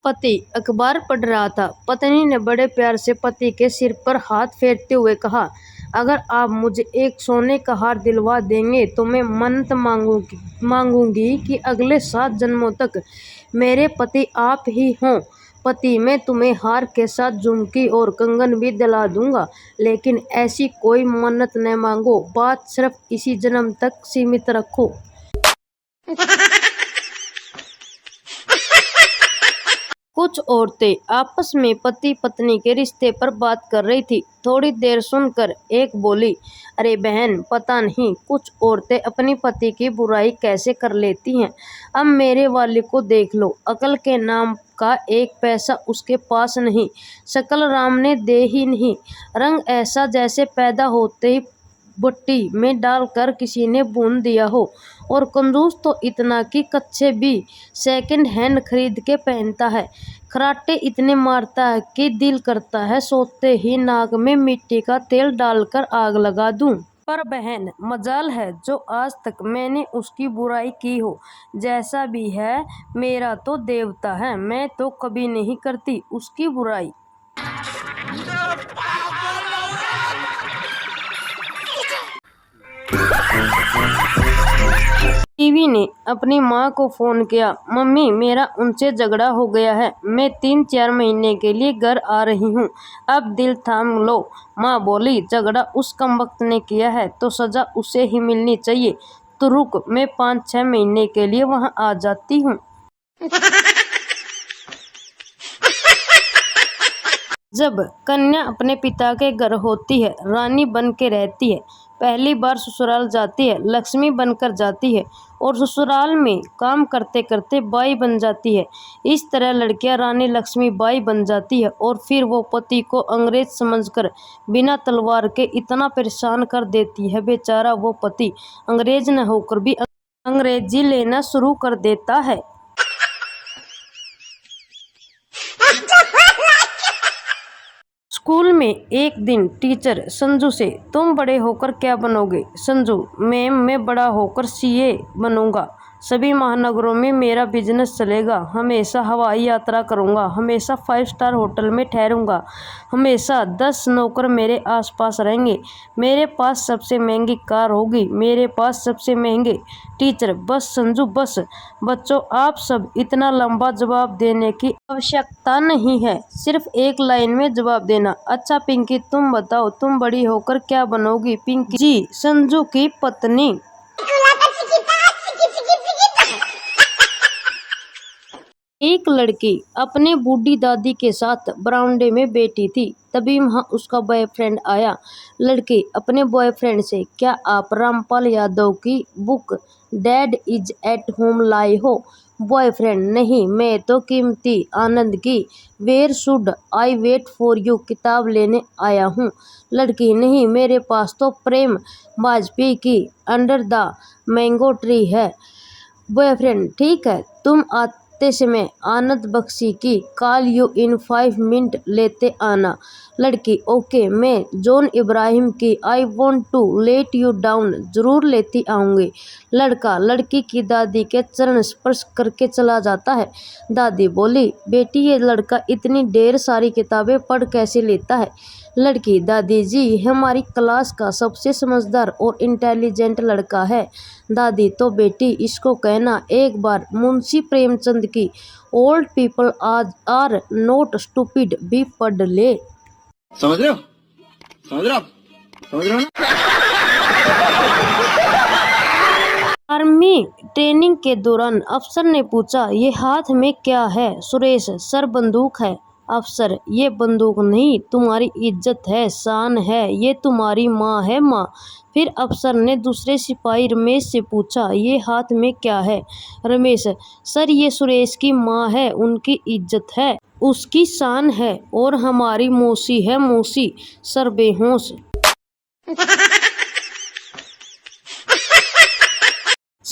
पति अखबार पढ़ रहा था। पत्नी ने बड़े प्यार से पति के सिर पर हाथ फेरते हुए कहा, अगर आप मुझे एक सोने का हार दिलवा देंगे तो मैं मन्नत मांगूंगी कि अगले 7 जन्मों तक मेरे पति आप ही हों। पति, मैं तुम्हें हार के साथ झुमकी और कंगन भी दिला दूंगा, लेकिन ऐसी कोई मन्नत न मांगो। बात सिर्फ इसी जन्म तक सीमित रखो। कुछ औरतें आपस में पति पत्नी के रिश्ते पर बात कर रही थी। थोड़ी देर सुनकर एक बोली, अरे बहन, पता नहीं कुछ औरतें अपनी पति की बुराई कैसे कर लेती हैं। अब मेरे वाले को देख लो, अकल के नाम का एक पैसा उसके पास नहीं, शकल राम ने दे ही नहीं, रंग ऐसा जैसे पैदा होते ही भट्टी में डालकर किसी ने भून दिया हो, और कंजूस तो इतना कि कच्छे भी सेकंड हैंड खरीद के पहनता है। खराटे इतने मारता है कि दिल करता है सोते ही नाक में मिट्टी का तेल डालकर आग लगा दूं। पर बहन, मजाल है जो आज तक मैंने उसकी बुराई की हो। जैसा भी है मेरा तो देवता है, मैं तो कभी नहीं करती उसकी बुराई। टीवी ने अपनी माँ को फोन किया, मम्मी मेरा उनसे झगड़ा हो गया है, मैं 3-4 महीने के लिए घर आ रही हूँ, अब दिल थाम लो। माँ बोली, झगड़ा उस कमबख्त ने किया है तो सजा उसे ही मिलनी चाहिए। तो रुक, मैं 5-6 महीने के लिए वहाँ आ जाती हूँ। जब कन्या अपने पिता के घर होती है, रानी बन के रहती है, पहली बार ससुराल जाती है, लक्ष्मी बनकर जाती है और ससुराल में काम करते करते बाई बन जाती है। इस तरह लड़कियां रानी लक्ष्मी बाई बन जाती है और फिर वो पति को अंग्रेज समझकर बिना तलवार के इतना परेशान कर देती है, बेचारा वो पति अंग्रेज न होकर भी अंग्रेजी लेना शुरू कर देता है। स्कूल में एक दिन टीचर संजू से, तुम बड़े होकर क्या बनोगे? संजू, मैम मैं बड़ा होकर सीए बनूंगा, सभी महानगरों में मेरा बिजनेस चलेगा, हमेशा हवाई यात्रा करूंगा, हमेशा 5 स्टार होटल में ठहरूंगा, हमेशा 10 नौकर मेरे आसपास रहेंगे, मेरे पास सबसे महंगी कार होगी, मेरे पास सबसे महंगे। टीचर, बस संजू बस। बच्चों, आप सब इतना लंबा जवाब देने की आवश्यकता नहीं है, सिर्फ एक लाइन में जवाब देना। अच्छा पिंकी, तुम बताओ, तुम बड़ी होकर क्या बनोगी? पिंकी जी, संजू की पत्नी। एक लड़की अपने बूढ़ी दादी के साथ बरामदे में बैठी थी, तभी वहाँ उसका बॉयफ्रेंड आया। लड़की अपने बॉयफ्रेंड से, क्या आप रामपाल यादव की book dad is at home लाई हो? बॉयफ्रेंड, नहीं, मैं तो कीमती आनंद की where should I wait for you किताब लेने आया हूँ। लड़की, नहीं, मेरे पास तो प्रेम वाजपेयी की अंडर द मैंगो ट्री है। बॉयफ्रेंड, ठीक है, तुम आते समय आनंद बख्शी की कॉल यू इन 5 मिनट लेते आना। लड़की, ओके, मैं जॉन इब्राहिम की I want to let you down जरूर लेती आऊँगी। लड़का लड़की की दादी के चरण स्पर्श करके चला जाता है। दादी बोली, बेटी ये लड़का इतनी ढेर सारी किताबें पढ़ कैसे लेता है? लड़की, दादी जी, हमारी क्लास का सबसे समझदार और इंटेलिजेंट लड़का है। दादी, तो बेटी इसको कहना एक बार मुंशी प्रेमचंद की old people are not stupid भी पढ़ ले। समझ रहे हो? समझ रहे हो? समझ रहे हो ना? आर्मी ट्रेनिंग के दौरान अफसर ने पूछा, ये हाथ में क्या है? सुरेश, सर बंदूक है। अफसर, ये बंदूक नहीं, तुम्हारी इज्जत है, शान है, ये तुम्हारी माँ है, माँ। फिर अफसर ने दूसरे सिपाही रमेश से पूछा, ये हाथ में क्या है? रमेश, सर ये सुरेश की माँ है, उनकी इज्जत है, उसकी शान है, और हमारी मौसी है, मौसी। सर बेहोश।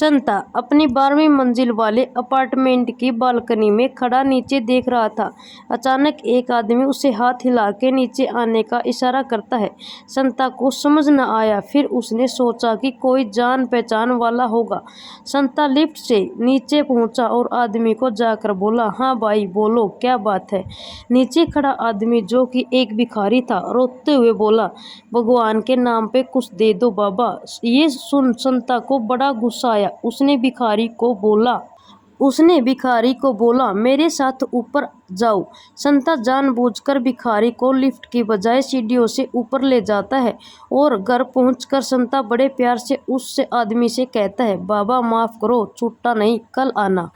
संता अपनी 12वीं मंजिल वाले अपार्टमेंट की बालकनी में खड़ा नीचे देख रहा था। अचानक एक आदमी उसे हाथ हिला के नीचे आने का इशारा करता है। संता को समझ न आया, फिर उसने सोचा कि कोई जान पहचान वाला होगा। संता लिफ्ट से नीचे पहुंचा और आदमी को जाकर बोला, हाँ भाई बोलो, क्या बात है। नीचे खड़ा आदमी, जो कि एक भिखारी था, रोते हुए बोला, भगवान के नाम पे कुछ दे दो बाबा। ये सुन संता को बड़ा गुस्सा आया। उसने भिखारी को बोला, मेरे साथ ऊपर जाओ। संता जानबूझकर भिखारी को लिफ्ट की बजाय सीढ़ियों से ऊपर ले जाता है और घर पहुंचकर संता बड़े प्यार से उस आदमी से कहता है, बाबा माफ करो, छूटा नहीं, कल आना।